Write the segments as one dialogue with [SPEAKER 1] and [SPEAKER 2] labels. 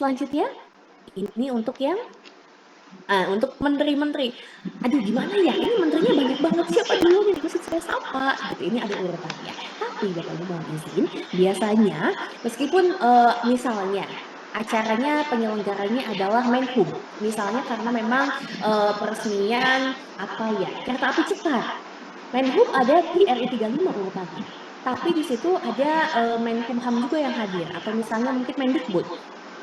[SPEAKER 1] Selanjutnya, ini untuk menteri-menteri. Aduh gimana ya, ini menterinya banyak banget, siapa duluan yang mesti saya sapa? Gitu, ini ada urutannya. Tapi Bapak Ibu mohon izin, biasanya meskipun, misalnya acaranya penyelenggaranya adalah Menhub, misalnya karena memang, peresmian, apa ya, kereta api cepat. Menhub ada di RI 35 urutannya, tapi di situ ada, Menkumham juga yang hadir atau misalnya mungkin Mendikbud.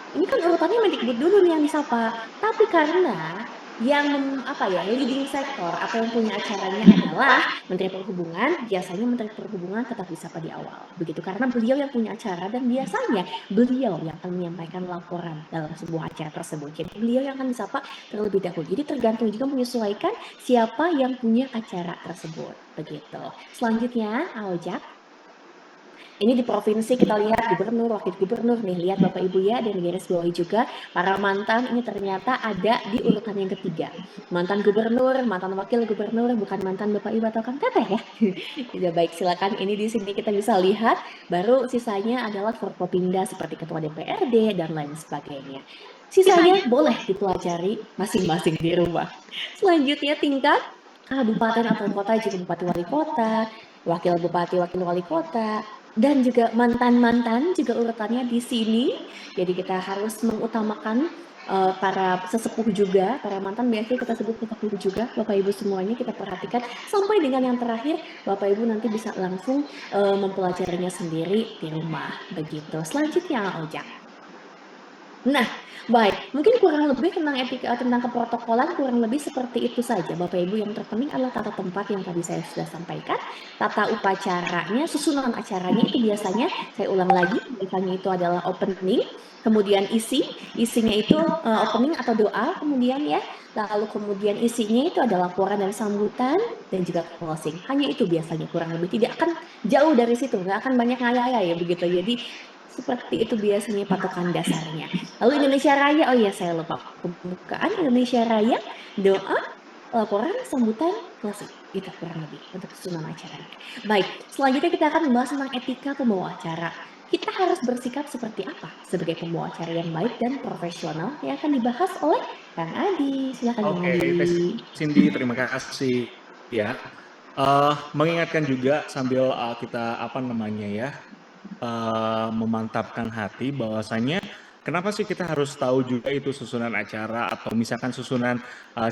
[SPEAKER 1] Ini kan urutannya Mendikbud dulu nih yang disapa, tapi karena yang apa ya, leading sektor atau yang punya acaranya adalah Menteri Perhubungan, biasanya Menteri Perhubungan tetap disapa di awal, begitu. Karena beliau yang punya acara dan biasanya beliau yang akan menyampaikan laporan dalam sebuah acara tersebut. Jadi beliau yang akan disapa terlebih dahulu. Jadi tergantung juga menyesuaikan siapa yang punya acara tersebut, begitu. Selanjutnya, Aojak. Ini di provinsi kita lihat gubernur, wakil gubernur nih, lihat Bapak Ibu ya, dan garis bawahi juga para mantan ini ternyata ada di urutan yang ketiga. Mantan gubernur, mantan wakil gubernur, bukan mantan Bapak Ibu atau Kang Teteh ya. Ya baik, silakan ini di sini kita bisa lihat, baru sisanya adalah Forkopimda seperti ketua DPRD dan lain sebagainya. Sisanya boleh dipelajari masing-masing di rumah. Selanjutnya tingkat kabupaten atau kota juga bupati wali kota, wakil bupati, wakil wali kota, dan juga mantan-mantan juga urutannya di sini. Jadi kita harus mengutamakan para sesepuh juga, para mantan biasanya kita sebut sesepuh juga, Bapak Ibu semuanya kita perhatikan sampai dengan yang terakhir Bapak Ibu nanti bisa langsung mempelajarinya sendiri di rumah begitu. Selanjutnya Ojak. Nah, baik. Mungkin kurang lebih tentang etika tentang keprotokolan kurang lebih seperti itu saja Bapak Ibu. Yang terpenting adalah tata tempat yang tadi saya sudah sampaikan, tata upacaranya, susunan acaranya itu biasanya saya ulang lagi, biasanya itu adalah opening, kemudian isinya itu opening atau doa, kemudian ya, lalu kemudian isinya itu ada laporan dan sambutan dan juga closing. Hanya itu biasanya kurang lebih, tidak akan jauh dari situ, nggak akan banyak ngayal ya begitu. Jadi seperti itu biasanya patokan dasarnya. Lalu Indonesia Raya, oh iya saya lupa. Pembukaan Indonesia Raya, doa, laporan, sambutan, closing. Itu kurang lebih untuk susunan acaranya. Baik, selanjutnya kita akan membahas tentang etika pembawa acara. Kita harus bersikap seperti apa sebagai pembawa acara yang baik dan profesional yang akan dibahas oleh Kang Adi. Silakan Kang
[SPEAKER 2] Oke, Teh
[SPEAKER 1] Adi.
[SPEAKER 2] Cindy, terima kasih ya. Mengingatkan juga sambil kita apa namanya ya, memantapkan hati bahwasanya kenapa sih kita harus tahu juga itu susunan acara atau misalkan susunan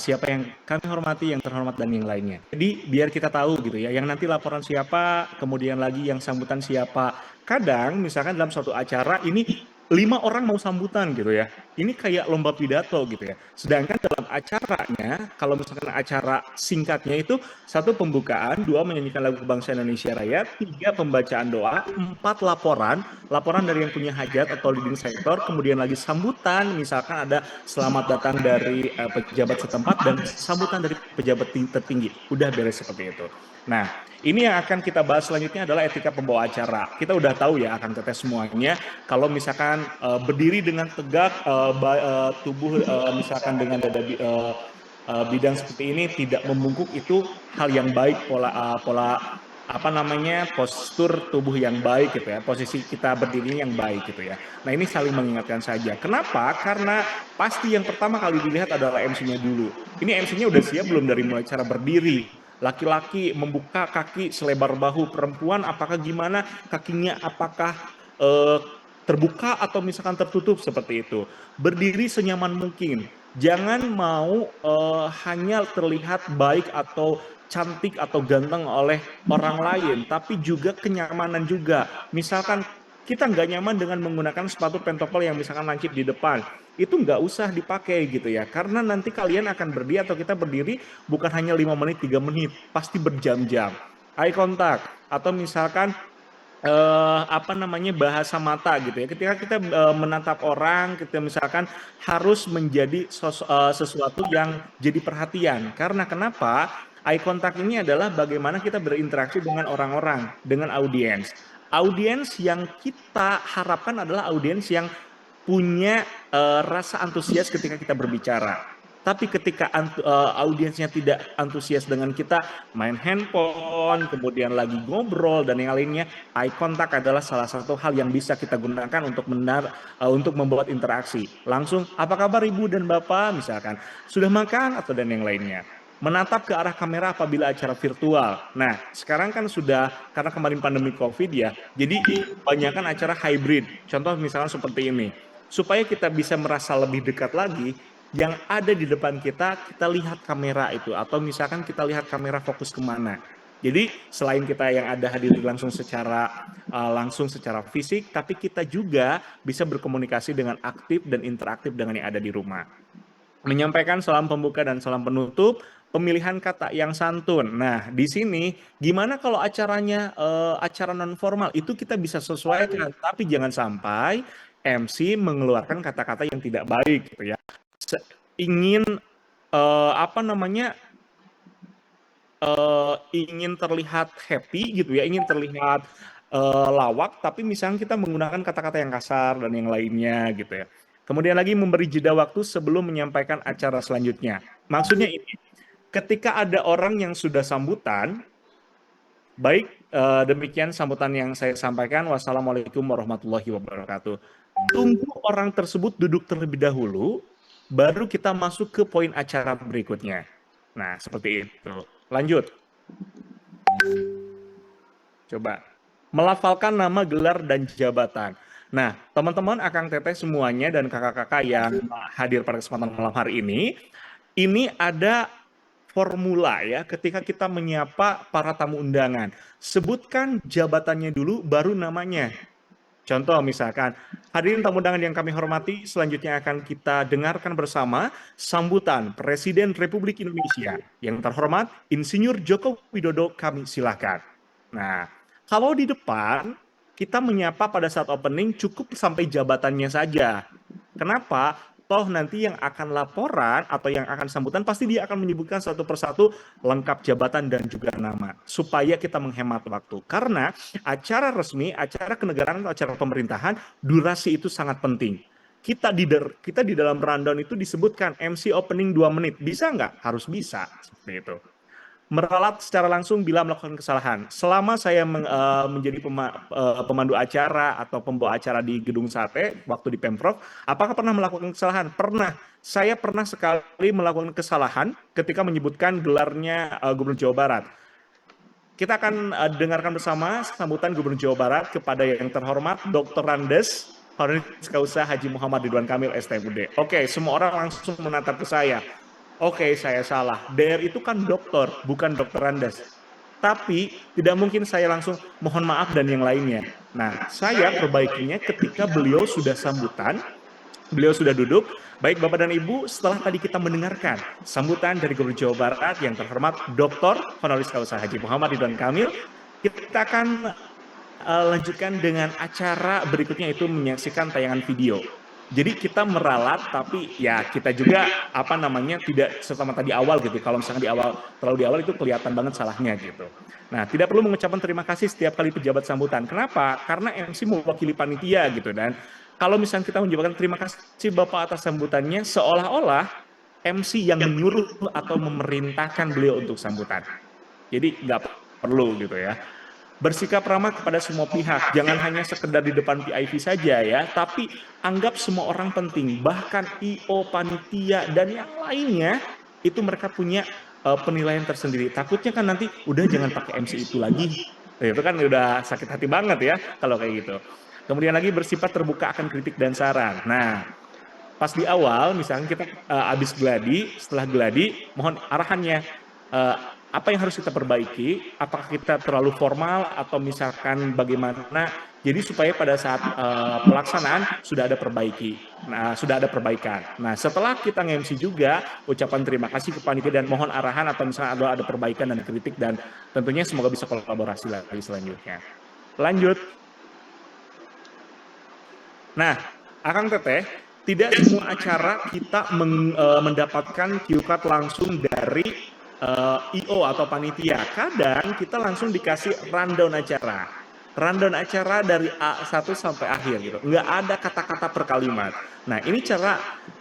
[SPEAKER 2] siapa yang kami hormati, yang terhormat dan yang lainnya. Jadi biar kita tahu gitu ya, yang nanti laporan siapa, kemudian lagi yang sambutan siapa. Kadang misalkan dalam suatu acara ini 5 orang mau sambutan gitu ya. Ini kayak lomba pidato gitu ya. Sedangkan dalam acaranya, kalau misalkan acara singkatnya itu satu pembukaan, dua menyanyikan lagu kebangsaan Indonesia Raya, tiga pembacaan doa, empat laporan dari yang punya hajat atau leading sektor, kemudian lagi sambutan, misalkan ada selamat datang dari pejabat setempat dan sambutan dari pejabat tertinggi. Udah beres seperti itu. Nah, ini yang akan kita bahas selanjutnya adalah etika pembawa acara. Kita udah tahu ya akan teteh semuanya. Kalau misalkan berdiri dengan tegak, tubuh misalkan dengan dada bidang seperti ini tidak membungkuk itu hal yang baik, pola apa namanya postur tubuh yang baik gitu ya, posisi kita berdiri yang baik gitu ya. Nah ini saling mengingatkan saja. Kenapa? Karena pasti yang pertama kali dilihat adalah MC-nya dulu. Ini MC-nya udah siap belum dari mulai cara berdiri, laki-laki membuka kaki selebar bahu, perempuan apakah gimana kakinya, apakah eh, terbuka atau misalkan tertutup seperti itu. Berdiri senyaman mungkin. Jangan mau hanya terlihat baik atau cantik atau ganteng oleh orang lain, tapi juga kenyamanan juga. Misalkan kita nggak nyaman dengan menggunakan sepatu pentopel yang misalkan lancip di depan, itu nggak usah dipakai gitu ya, karena nanti kalian akan berdiri atau kita berdiri bukan hanya 5 menit, 3 menit, pasti berjam-jam. Eye contact, atau misalkan apa namanya bahasa mata gitu ya. Ketika kita menatap orang, kita misalkan harus menjadi sesuatu yang jadi perhatian. Karena kenapa? Eye contact ini adalah bagaimana kita berinteraksi dengan orang-orang, dengan audiens. Audiens yang kita harapkan adalah audiens yang punya rasa antusias ketika kita berbicara. Tapi ketika audiensnya tidak antusias dengan kita, main handphone, kemudian lagi ngobrol dan yang lainnya, eye contact adalah salah satu hal yang bisa kita gunakan untuk membuat interaksi. Langsung, apa kabar Ibu dan Bapak? Misalkan, sudah makan atau dan yang lainnya. Menatap ke arah kamera apabila acara virtual. Nah, sekarang kan sudah, karena kemarin pandemi COVID ya, jadi kebanyakan acara hybrid. Contoh misalkan seperti ini. Supaya kita bisa merasa lebih dekat lagi, yang ada di depan kita, kita lihat kamera itu. Atau misalkan kita lihat kamera fokus kemana. Jadi selain kita yang ada hadir langsung secara fisik, tapi kita juga bisa berkomunikasi dengan aktif dan interaktif dengan yang ada di rumah. Menyampaikan salam pembuka dan salam penutup, pemilihan kata yang santun. Nah, di sini gimana kalau acara non formal itu kita bisa sesuaikan, tapi jangan sampai MC mengeluarkan kata-kata yang tidak baik gitu ya. Ingin apa namanya ingin terlihat happy gitu ya, ingin terlihat lawak, tapi misalnya kita menggunakan kata-kata yang kasar dan yang lainnya gitu ya. Kemudian lagi memberi jeda waktu sebelum menyampaikan acara selanjutnya. Maksudnya ini, ketika ada orang yang sudah sambutan, baik demikian sambutan yang saya sampaikan. Wassalamualaikum warahmatullahi wabarakatuh. Tunggu orang tersebut duduk terlebih dahulu, baru kita masuk ke poin acara berikutnya. Nah, seperti itu. Lanjut. Coba. Melafalkan nama, gelar, dan jabatan. Nah, teman-teman, Akang Teteh semuanya dan kakak-kakak yang hadir pada kesempatan malam hari ini ada formula ya ketika kita menyapa para tamu undangan. Sebutkan jabatannya dulu, baru namanya. Contoh misalkan, hadirin tamu undangan yang kami hormati, selanjutnya akan kita dengarkan bersama sambutan Presiden Republik Indonesia. Yang terhormat, Insinyur Joko Widodo, kami silakan. Nah, kalau di depan, kita menyapa pada saat opening cukup sampai jabatannya saja. Kenapa? Toh nanti yang akan laporan atau yang akan sambutan pasti dia akan menyebutkan satu persatu lengkap jabatan dan juga nama. Supaya kita menghemat waktu. Karena acara resmi, acara kenegaraan atau acara pemerintahan, durasi itu sangat penting. Kita di dalam rundown itu disebutkan MC opening 2 menit. Bisa nggak? Harus bisa. Seperti itu. Meralat secara langsung bila melakukan kesalahan. Selama saya menjadi pemandu acara atau pembawa acara di Gedung Sate waktu di Pemprov, apakah pernah melakukan kesalahan? Pernah. Saya pernah sekali melakukan kesalahan ketika menyebutkan gelarnya Gubernur Jawa Barat. Kita akan dengarkan bersama sambutan Gubernur Jawa Barat kepada yang terhormat Dr. Randes Honoris Causa Haji Muhammad Ridwan Kamil STMUD. Oke, semua orang langsung menatap ke saya. Oke, saya salah. DR itu kan dokter, bukan dokter Randes. Tapi tidak mungkin saya langsung mohon maaf dan yang lainnya. Nah, saya perbaikinya ketika beliau sudah sambutan, beliau sudah duduk. Baik Bapak dan Ibu, setelah tadi kita mendengarkan sambutan dari Gubernur Jawa Barat yang terhormat Dr. Honoris Causa Haji Muhammad Ridwan Kamil, kita akan lanjutkan dengan acara berikutnya, itu menyaksikan tayangan video. Jadi kita meralat, tapi ya kita juga tidak serta-merta di awal gitu. Kalau misalnya terlalu di awal itu kelihatan banget salahnya gitu. Nah, tidak perlu mengucapkan terima kasih setiap kali pejabat sambutan. Kenapa? Karena MC mewakili panitia gitu. Dan kalau misalnya kita mengucapkan terima kasih Bapak atas sambutannya, seolah-olah MC yang menyuruh atau memerintahkan beliau untuk sambutan. Jadi nggak perlu gitu ya. Bersikap ramah kepada semua pihak, jangan hanya sekedar di depan VIP saja ya, tapi anggap semua orang penting, bahkan IO, panitia, dan yang lainnya, itu mereka punya penilaian tersendiri. Takutnya kan nanti, udah jangan pakai MC itu lagi. Itu kan udah sakit hati banget ya, kalau kayak gitu. Kemudian lagi bersifat terbuka akan kritik dan saran. Nah, pas di awal, misalnya kita habis gladi, setelah gladi, mohon arahannya. Apa yang harus kita perbaiki, apakah kita terlalu formal atau misalkan bagaimana, jadi supaya pada saat pelaksanaan sudah ada perbaikan. Nah, setelah kita nge-MC juga, ucapan terima kasih ke panitia dan mohon arahan atau misalnya ada perbaikan dan kritik, dan tentunya semoga bisa kolaborasi lagi selanjutnya. Lanjut. Nah, Akang Teteh, tidak semua acara kita mendapatkan cue card langsung dari IO atau panitia. Kadang kita langsung dikasih rundown acara. Rundown acara dari A1 sampai akhir gitu. Nggak ada kata-kata per kalimat. Nah, ini cara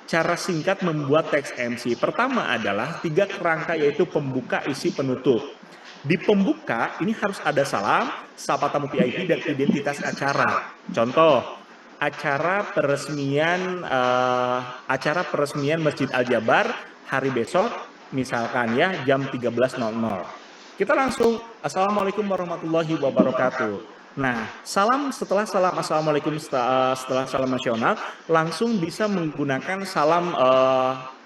[SPEAKER 2] cara singkat membuat teks MC. Pertama adalah 3 kerangka, yaitu pembuka, isi, penutup. Di pembuka ini harus ada salam, sapa tamu VIP, dan identitas acara. Contoh, acara peresmian Masjid Al Jabar hari besok, misalkan ya jam 13.00. Kita langsung Assalamualaikum warahmatullahi wabarakatuh. Nah, setelah salam Assalamualaikum, setelah salam nasional, langsung bisa menggunakan salam,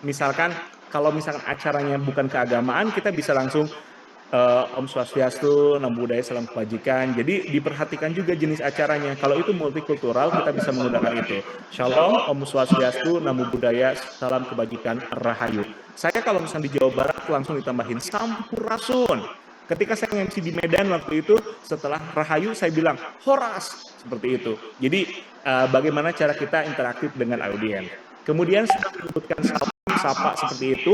[SPEAKER 2] misalkan kalau misalkan acaranya bukan keagamaan, kita bisa langsung Om Swastiastu, Namo Buddhaya, Salam Kebajikan. Jadi diperhatikan juga jenis acaranya. Kalau itu multikultural, kita bisa menggunakan itu. Shalom, Om Swastiastu, Namo Buddhaya, Salam Kebajikan, Rahayu. Saya kalau misalnya di Jawa Barat langsung ditambahin Sampurasun. Ketika saya MC di Medan waktu itu, setelah Rahayu saya bilang Horas, seperti itu. Jadi bagaimana cara kita interaktif dengan audiens. Kemudian setelah menyebutkan salam, sapa seperti itu,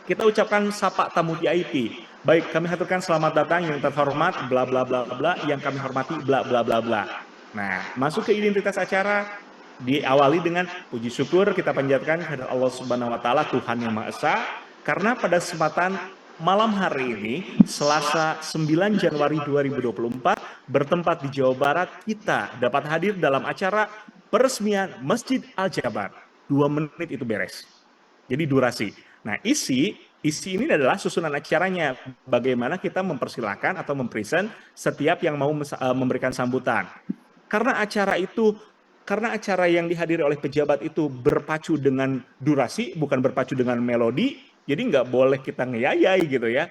[SPEAKER 2] kita ucapkan sapa tamu VIP. Baik, kami haturkan selamat datang yang terhormat, bla bla bla bla, yang kami hormati, bla bla bla bla. Nah, masuk ke identitas acara, diawali dengan puji syukur kita panjatkan kepada Allah Subhanahu wa taala, Tuhan yang Maha Esa, karena pada kesempatan malam hari ini, Selasa 9 Januari 2024, bertempat di Jawa Barat, kita dapat hadir dalam acara peresmian Masjid Al Jabar. 2 menit itu beres. Jadi durasi. Nah, isi ini adalah susunan acaranya. Bagaimana kita mempersilahkan atau mempresent setiap yang mau memberikan sambutan. Karena acara yang dihadiri oleh pejabat itu berpacu dengan durasi, bukan berpacu dengan melodi, jadi nggak boleh kita ngeyayai gitu ya.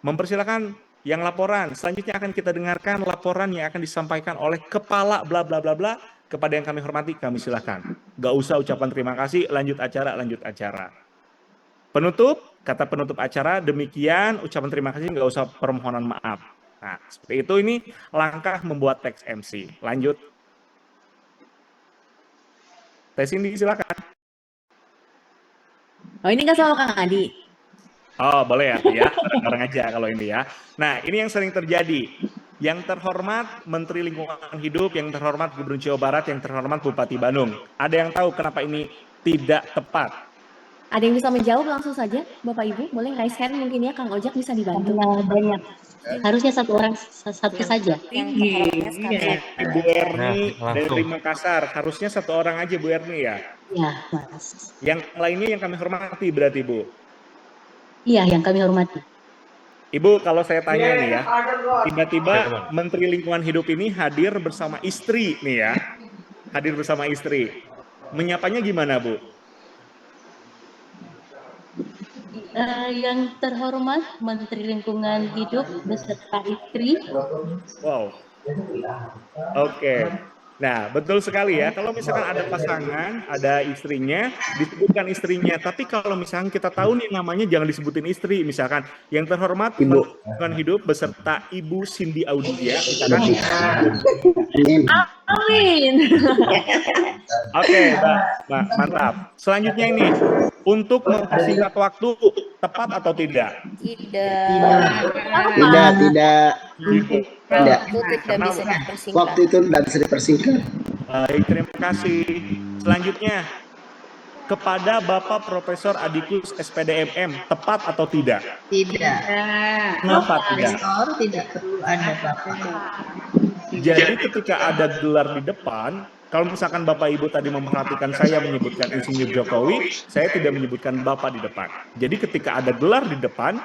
[SPEAKER 2] Mempersilahkan yang laporan. Selanjutnya akan kita dengarkan laporan yang akan disampaikan oleh kepala bla bla bla bla. Kepada yang kami hormati, kami silakan. Nggak usah ucapan terima kasih, lanjut acara. Penutup, kata penutup acara, demikian, ucapan terima kasih, nggak usah permohonan maaf. Nah, seperti itu, ini langkah membuat teks MC. Lanjut. Tes ini silakan.
[SPEAKER 1] Oh, ini nggak sama Kang Adi.
[SPEAKER 2] Oh, boleh ya, bareng aja kalau ini ya. Nah, ini yang sering terjadi. Yang terhormat Menteri Lingkungan Hidup, yang terhormat Gubernur Jawa Barat, yang terhormat Bupati Bandung. Ada yang tahu kenapa ini tidak tepat?
[SPEAKER 1] Ada yang bisa menjawab langsung saja, Bapak Ibu? Boleh raise hand mungkin ya, Kang Ojak bisa dibantu.
[SPEAKER 3] Banyak. Harusnya satu saja.
[SPEAKER 2] Iya, Bu Erni dari Makassar. Harusnya satu orang aja Bu Erni ya?
[SPEAKER 3] Iya, Mas.
[SPEAKER 2] Yang lainnya yang kami hormati berarti Bu?
[SPEAKER 3] Iya, yang kami hormati.
[SPEAKER 2] Ibu, kalau saya tanya nih ya, tiba-tiba Menteri Lingkungan Hidup ini hadir bersama istri nih ya, hadir bersama istri. Menyapanya gimana Bu?
[SPEAKER 3] Yang terhormat Menteri Lingkungan Hidup beserta istri.
[SPEAKER 2] Wow. Oke. Nah, betul sekali ya. Kalau misalkan ada pasangan, ada istrinya, disebutkan istrinya. Tapi kalau misalkan kita tahu nih namanya, jangan disebutin istri. Misalkan yang terhormat Ibu Lingkungan Hidup beserta Ibu Cindy Audia. Misalkan.
[SPEAKER 1] Amin.
[SPEAKER 2] Oke, Mbak, mantap. Selanjutnya ini, untuk mempersingkat waktu, tepat atau tidak?
[SPEAKER 4] Tidak. Itu tidak bisa dipersingkat.
[SPEAKER 5] Waktu itu tidak bisa dipersingkat.
[SPEAKER 2] Baik, terima kasih. Selanjutnya, kepada Bapak Profesor Adikus SPDMM, tepat atau tidak?
[SPEAKER 4] Tidak.
[SPEAKER 2] Kenapa tidak?
[SPEAKER 4] Profesor tidak perlu ada Bapak.
[SPEAKER 2] Jadi ketika ada gelar di depan, kalau misalkan Bapak Ibu tadi memperhatikan saya menyebutkan Insinyur Jokowi, saya tidak menyebutkan Bapak di depan. Jadi ketika ada gelar di depan,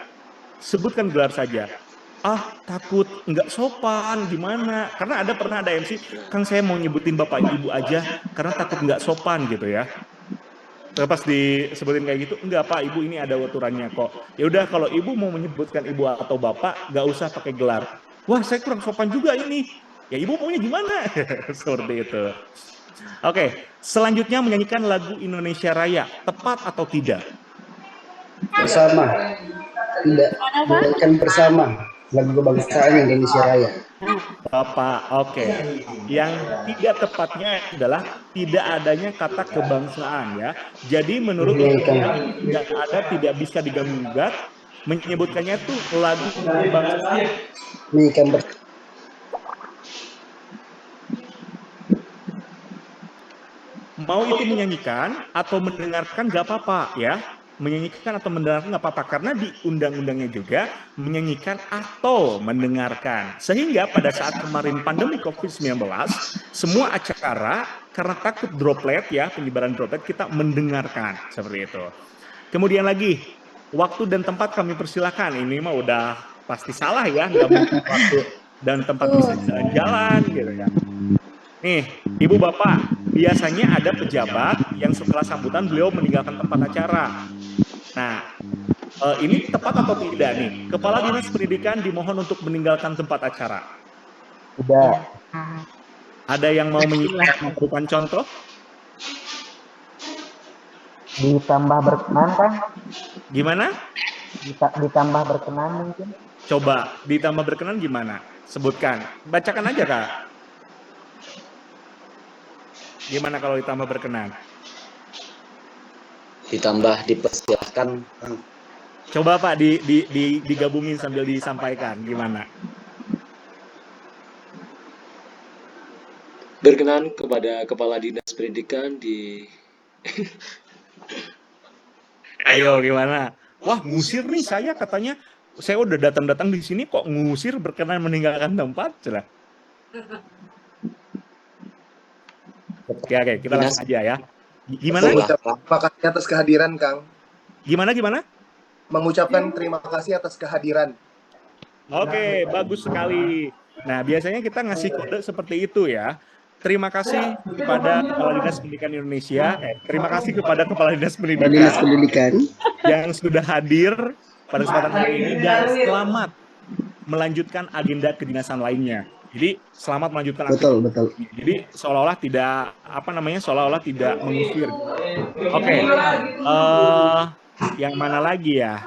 [SPEAKER 2] sebutkan gelar saja. Ah, takut nggak sopan, gimana? Karena pernah ada MC, Kang saya mau nyebutin Bapak Ibu aja, karena takut nggak sopan gitu ya. Pas disebutin kayak gitu, enggak Pak, Ibu ini ada aturannya kok. Ya udah kalau Ibu mau menyebutkan Ibu atau Bapak, nggak usah pakai gelar. Wah, saya kurang sopan juga ini. Ya Ibu maunya gimana? Seperti itu. Oke, selanjutnya menyanyikan lagu Indonesia Raya, tepat atau tidak?
[SPEAKER 5] Bersama. Tidak. Menyanyikan bersama lagu kebangsaan Indonesia Raya.
[SPEAKER 2] Bapak, oke. Yang tidak tepatnya adalah tidak adanya kata kebangsaan ya. Jadi menurut tidak ada, tidak bisa diganggu-gugat, menyebutkannya tuh lagu kebangsaan.
[SPEAKER 5] Menyanyikan
[SPEAKER 2] mau itu menyanyikan atau mendengarkan nggak apa-apa ya. Menyanyikan atau mendengarkan nggak apa-apa karena di undang-undangnya juga menyanyikan atau mendengarkan. Sehingga pada saat kemarin pandemi COVID-19 semua acara karena takut droplet ya, penyebaran droplet, kita mendengarkan seperti itu. Kemudian lagi, waktu dan tempat kami persilakan. Ini mah udah pasti salah ya, nggak mungkin waktu dan tempat bisa jalan-jalan gitu ya. Nih, Ibu Bapak, biasanya ada pejabat yang setelah sambutan beliau meninggalkan tempat acara. Nah, ini tepat atau tidak nih? Kepala Dinas Pendidikan dimohon untuk meninggalkan tempat acara.
[SPEAKER 6] Tidak.
[SPEAKER 2] Ada yang mau memberikan contoh?
[SPEAKER 6] Ditambah berkenan kan?
[SPEAKER 2] Gimana?
[SPEAKER 6] Ditambah berkenan mungkin.
[SPEAKER 2] Coba ditambah berkenan gimana? Sebutkan. Bacakan aja, Kak. Gimana kalau ditambah berkenan?
[SPEAKER 5] Ditambah dipersilahkan.
[SPEAKER 2] Coba Pak digabungin sambil disampaikan gimana?
[SPEAKER 7] Berkenan kepada Kepala Dinas Pendidikan di
[SPEAKER 2] Ayo gimana? Wah, ngusir nih saya katanya. Saya udah datang-datang di sini kok ngusir, berkenan meninggalkan tempat. Celah. Oke, kita langsung aja ya. Gimana?
[SPEAKER 8] Mengucapkan terima kasih atas kehadiran, Kang.
[SPEAKER 2] Gimana?
[SPEAKER 8] Mengucapkan terima kasih atas kehadiran.
[SPEAKER 2] Oke, bagus sekali. Nah, biasanya kita ngasih kode seperti itu ya. Terima kasih kepada Kepala Dinas Pendidikan Indonesia. Terima kasih kepada Kepala Dinas Pendidikan yang sudah hadir pada kesempatan hari ini dan selamat melanjutkan agenda kedinasan lainnya. Jadi selamat melanjutkan aktivitas.
[SPEAKER 5] Betul.
[SPEAKER 2] Jadi seolah-olah tidak mengusir. Oke. Yang mana lagi ya?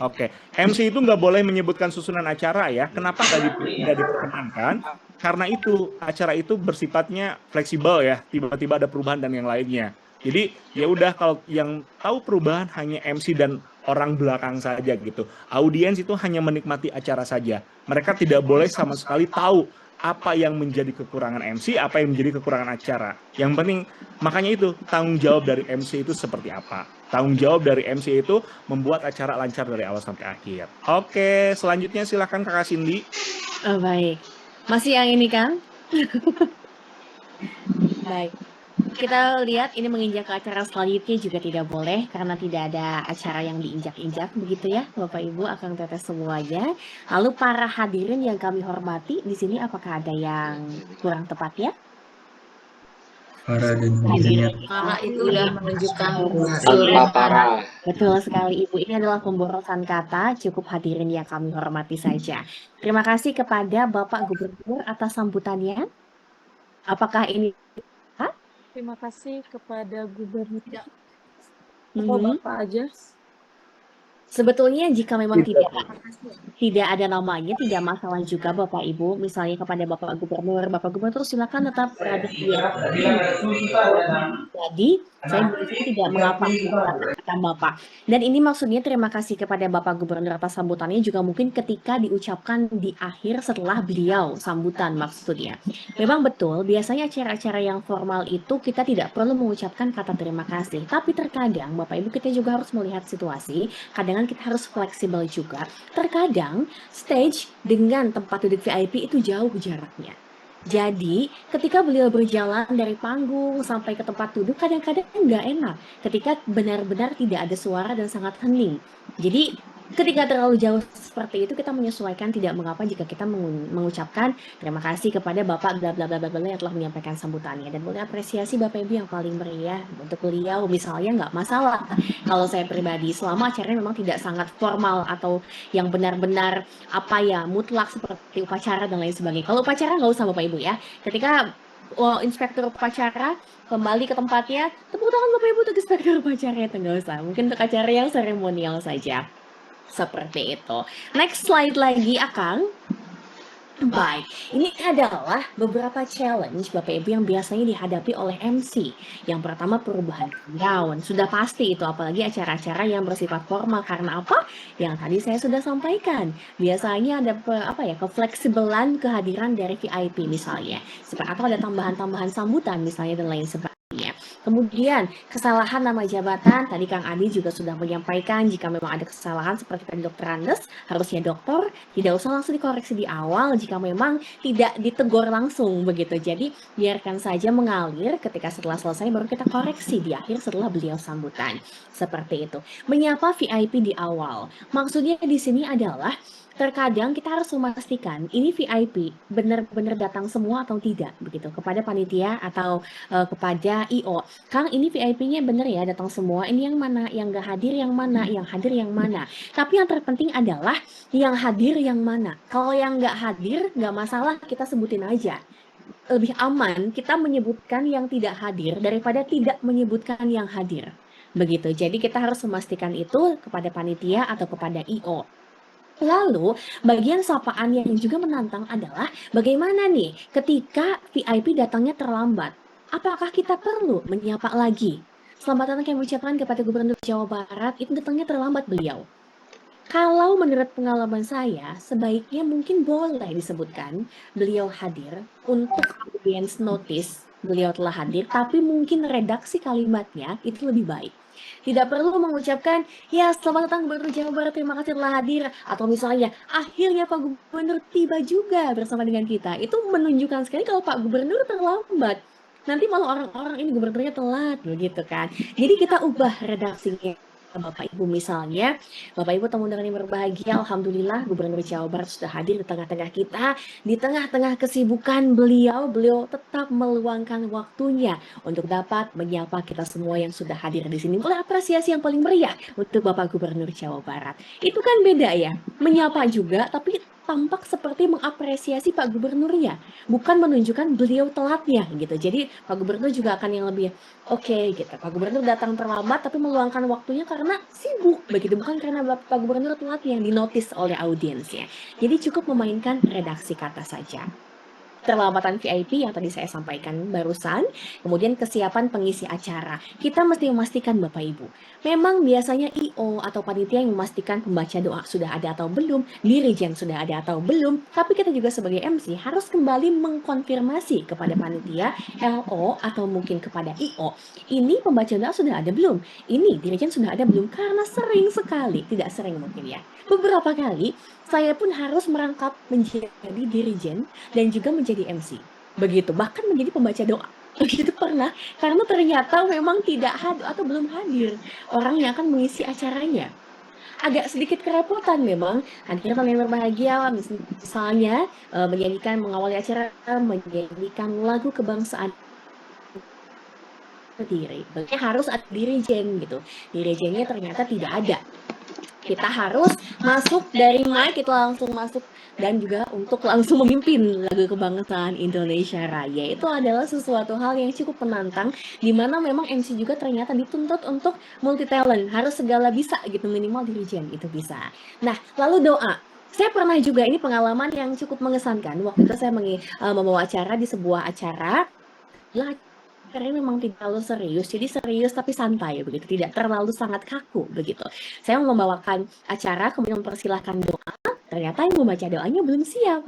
[SPEAKER 2] Oke. MC itu nggak boleh menyebutkan susunan acara ya. Kenapa tidak diperkenankan? Karena itu acara itu bersifatnya fleksibel ya. Tiba-tiba ada perubahan dan yang lainnya. Jadi ya udah, kalau yang tahu perubahan hanya MC dan orang belakang saja gitu. Audiens itu hanya menikmati acara saja. Mereka tidak boleh sama sekali tahu apa yang menjadi kekurangan MC, apa yang menjadi kekurangan acara. Yang penting, makanya itu tanggung jawab dari MC itu seperti apa. Tanggung jawab dari MC itu membuat acara lancar dari awal sampai akhir. Oke, selanjutnya silakan Kakak Cindy.
[SPEAKER 1] Oh, baik. Masih yang ini kan? Baik. Kita lihat ini menginjak ke acara selanjutnya juga tidak boleh karena tidak ada acara yang diinjak-injak begitu ya Bapak Ibu, Akang Teteh semuanya. Lalu para hadirin yang kami hormati di sini, apakah ada yang kurang tepat ya?
[SPEAKER 4] Para itu udah menunjukkan
[SPEAKER 7] para.
[SPEAKER 1] Betul sekali Ibu, ini adalah pemborosan kata, cukup hadirin yang kami hormati saja. Terima kasih kepada Bapak Gubernur atas sambutannya. Apakah ini
[SPEAKER 9] Terima kasih kepada Gubernur.
[SPEAKER 1] Mhm.
[SPEAKER 9] Bapak aja.
[SPEAKER 1] Sebetulnya jika memang tidak ada namanya, tidak masalah juga Bapak Ibu. Misalnya kepada Bapak Gubernur silakan tetap berada di. Jadi saya tidak mengapa kata Bapak. Dan ini maksudnya terima kasih kepada Bapak Gubernur atas sambutannya juga mungkin ketika diucapkan di akhir setelah beliau sambutan maksudnya. Memang betul, biasanya acara-acara yang formal itu kita tidak perlu mengucapkan kata terima kasih. Tapi terkadang Bapak Ibu kita juga harus melihat situasi, kadang kita harus fleksibel juga. Terkadang stage dengan tempat duduk VIP itu jauh jaraknya. Jadi ketika beliau berjalan dari panggung sampai ke tempat duduk kadang-kadang nggak enak ketika benar-benar tidak ada suara dan sangat hening. Jadi ketika terlalu jauh seperti itu kita menyesuaikan, tidak mengapa jika kita mengucapkan terima kasih kepada Bapak bla bla bla bla yang telah menyampaikan sambutannya, dan boleh apresiasi Bapak Ibu yang paling meriah untuk beliau misalnya, nggak masalah. Kalau saya pribadi selama acaranya memang tidak sangat formal atau yang benar-benar mutlak seperti upacara dan lain sebagainya. Kalau upacara nggak usah Bapak Ibu ya. Ketika inspektur upacara kembali ke tempatnya, tepuk tangan Bapak Ibu untuk inspektur upacaranya, nggak usah. Mungkin untuk acara yang seremonial saja. Seperti itu. Next slide lagi, Akang. Baik, ini adalah beberapa challenge Bapak Ibu yang biasanya dihadapi oleh MC. Yang pertama, perubahan countdown. Sudah pasti itu, apalagi acara-acara yang bersifat formal. Karena apa? Yang tadi saya sudah sampaikan. Biasanya ada kefleksibelan kehadiran dari VIP misalnya. Atau ada tambahan-tambahan sambutan misalnya dan lain sebagainya. Kemudian kesalahan nama jabatan, tadi Kang Adi juga sudah menyampaikan jika memang ada kesalahan seperti tadi Dokter Andes, harusnya dokter tidak usah langsung dikoreksi di awal jika memang tidak ditegur langsung begitu. Jadi biarkan saja mengalir, ketika setelah selesai baru kita koreksi di akhir setelah beliau sambutan. Seperti itu. Menyapa VIP di awal. Maksudnya di sini adalah terkadang kita harus memastikan ini VIP benar-benar datang semua atau tidak begitu kepada panitia atau kepada IO. Kang, ini VIP-nya bener ya datang semua. Ini yang mana? Yang nggak hadir yang mana? Yang hadir yang mana? Tapi yang terpenting adalah yang hadir yang mana. Kalau yang nggak hadir nggak masalah, kita sebutin aja. Lebih aman kita menyebutkan yang tidak hadir daripada tidak menyebutkan yang hadir. Begitu. Jadi kita harus memastikan itu kepada panitia atau kepada IO. Lalu, bagian sapaan yang juga menantang adalah bagaimana nih ketika VIP datangnya terlambat? Apakah kita perlu menyapa lagi? Selamat datang kami ucapkan kepada Gubernur Jawa Barat, itu datangnya terlambat beliau. Kalau menurut pengalaman saya, sebaiknya mungkin boleh disebutkan beliau hadir untuk audience notice, beliau telah hadir, tapi mungkin redaksi kalimatnya itu lebih baik. Tidak perlu mengucapkan, ya selamat datang Gubernur Jawa Barat, terima kasih telah hadir. Atau misalnya, akhirnya Pak Gubernur tiba juga bersama dengan kita. Itu menunjukkan sekali kalau Pak Gubernur terlambat. Nanti malah orang-orang ini gubernurnya telat, begitu kan. Jadi kita ubah redaksinya. Bapak Ibu misalnya, Bapak Ibu tamu undangan yang berbahagia, Alhamdulillah Gubernur Jawa Barat sudah hadir di tengah-tengah kita. Di tengah-tengah kesibukan beliau tetap meluangkan waktunya untuk dapat menyapa kita semua yang sudah hadir di sini. Boleh apresiasi yang paling meriah untuk Bapak Gubernur Jawa Barat. Itu kan beda ya, menyapa juga tapi tampak seperti mengapresiasi Pak Gubernurnya, bukan menunjukkan beliau telatnya gitu. Jadi Pak Gubernur juga akan yang lebih oke gitu. Pak Gubernur datang terlambat tapi meluangkan waktunya karena sibuk begitu, bukan karena Pak Gubernur telat yang dinotis oleh audiensnya. Jadi cukup memainkan redaksi kata saja. Terlambatan VIP yang tadi saya sampaikan barusan, kemudian kesiapan pengisi acara. Kita mesti memastikan Bapak Ibu, memang biasanya IO atau panitia yang memastikan pembaca doa sudah ada atau belum, dirijen sudah ada atau belum, tapi kita juga sebagai MC harus kembali mengkonfirmasi kepada panitia, LO atau mungkin kepada IO, ini pembaca doa sudah ada belum? Ini dirijen sudah ada belum? Karena sering sekali, tidak sering mungkin ya, beberapa kali saya pun harus merangkap menjadi dirijen dan juga menjadi MC. Begitu, bahkan menjadi pembaca doa. Begitu pernah, karena ternyata memang tidak hadir atau belum hadir orang yang akan mengisi acaranya. Agak sedikit kerepotan memang. Akhirnya kalian berbahagia, misalnya menyanyikan, mengawali acara, menyanyikan lagu kebangsaan sendiri. Berarti harus ada dirijen gitu. Dirijennya ternyata tidak ada. Kita harus masuk dari mic, kita langsung masuk dan juga untuk langsung memimpin lagu kebangsaan Indonesia Raya. Itu adalah sesuatu hal yang cukup menantang, di mana memang MC juga ternyata dituntut untuk multi talent, harus segala bisa gitu, minimal dirijen itu bisa. Nah, lalu doa. Saya pernah juga, ini pengalaman yang cukup mengesankan. Waktu itu saya membawa acara di sebuah acara. Acaranya memang tidak terlalu serius, jadi serius tapi santai begitu, tidak terlalu sangat kaku begitu. Saya membawakan acara, kemudian mempersilahkan doa, ternyata yang membaca doanya belum siap.